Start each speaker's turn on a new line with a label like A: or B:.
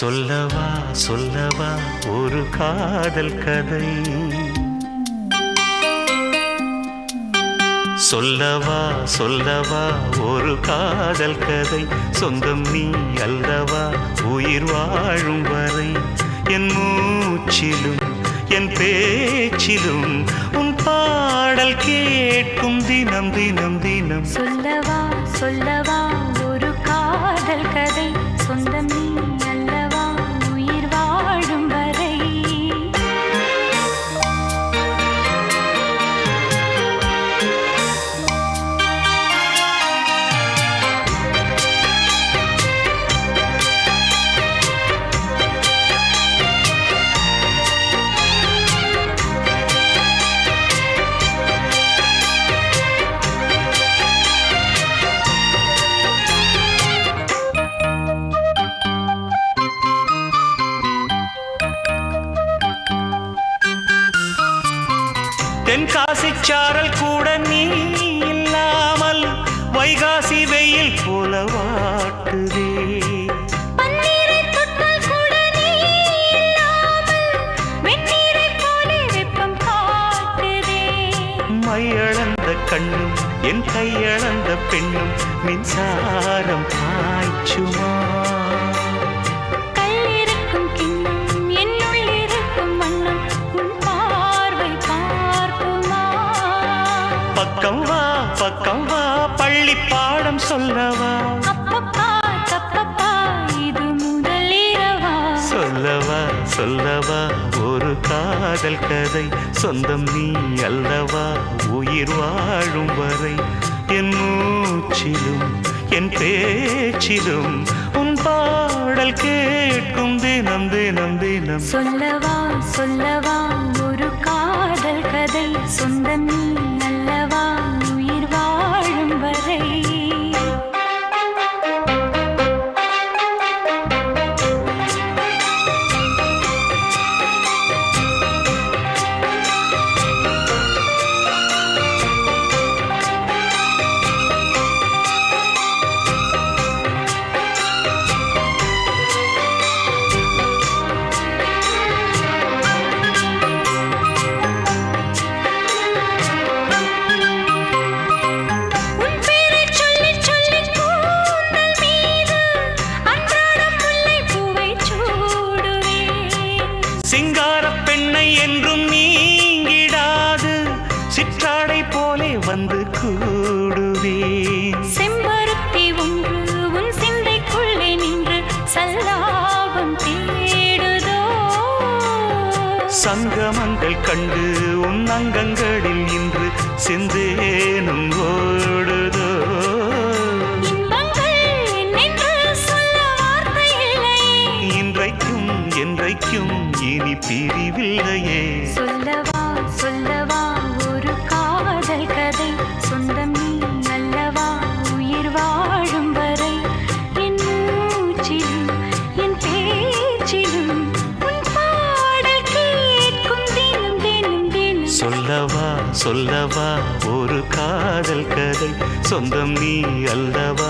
A: சொல்லவா சொல்லவா ஒரு காதல் கதை, சொல்லவா சொல்லவா ஒரு காதல் கதை, சொந்தம் நீ அல்லவா உயிர் வாழும் வரை, என் மூச்சிலும் என் பேச்சிலும் உன் பாடல் கேட்கும் தினம் தினம் தினம்.
B: சொல்லவா சொல்லவா ஒரு காதல் கதை, சொந்தம் நீ அல்லவா உயிர் வாழும் வரை.
A: தென்காசி சாரல் கூட நீ இல்லாமல் வைகாசி வெயில் போல வாட்டுதே,
B: பன்னீரை தொட்டால் கூட நீ இல்லாமல் வெந்நீரை போல வெப்பம் காட்டுதே.
A: மையளந்த கண்ணும் என் கையளந்த பெண்ணும் மின்சாரம் பாய்ச்சுமா,
B: கல்லிருக்கும் கிண்ணம் என்னுள் இருக்கும் வண்ணம் உன் பார்வை பார்க்குமா.
A: பக்கம் வா பள்ளி பாடம் சொல்லவா,
B: அப்பப்பா தப்பப்பா இது முதலிரவா.
A: சொல்லவா சொல்லவா ஒரு காதல் கதை, சொந்தம் நீ அல்லவா உயிர் வாழும் வரை, என் மூச்சிலும் என் பேச்சிலும் உன் பாடல் கேட்கும் தினம் தினம் தினம்.
B: சொல்லவா சொல்லவா ஒரு காதல் கதை, சொந்தம் நீ அல்லவா உயிர் வாழும் வரை.
A: சிங்கார பெண்ணை என்றும் நீங்கிடாது, சிற்றாடை போலே வந்து கூடுவேன்.
B: செம்பருத்தி ஒன்று உன் சிந்தைக்குள்ளே நின்று சல்லாபம் தேடுதோ,
A: சங்கமங்கள் கண்டு உன் அங்கங்களில் இன்று செந்தேனும் ஓடுதோ.
B: இன்பங்கள் என்னென்று சொல்ல வார்த்தை இல்லையே,
A: இன்றைக்கும் என்றைக்கும் இனி பிரிவில்லையே.
B: சொல்லவா சொல்லவா ஒரு காதல் கதை, சொந்தம் நீ அல்லவா உயிர் வாழும் வரை, என் மூச்சிலும் என் பேச்சிலும் உன் பாடல் கேட்கும் தினம் தினம் தினம்.
A: சொல்லவா சொல்லவா ஒரு காதல் கதை, சொந்தம் நீ அல்லவா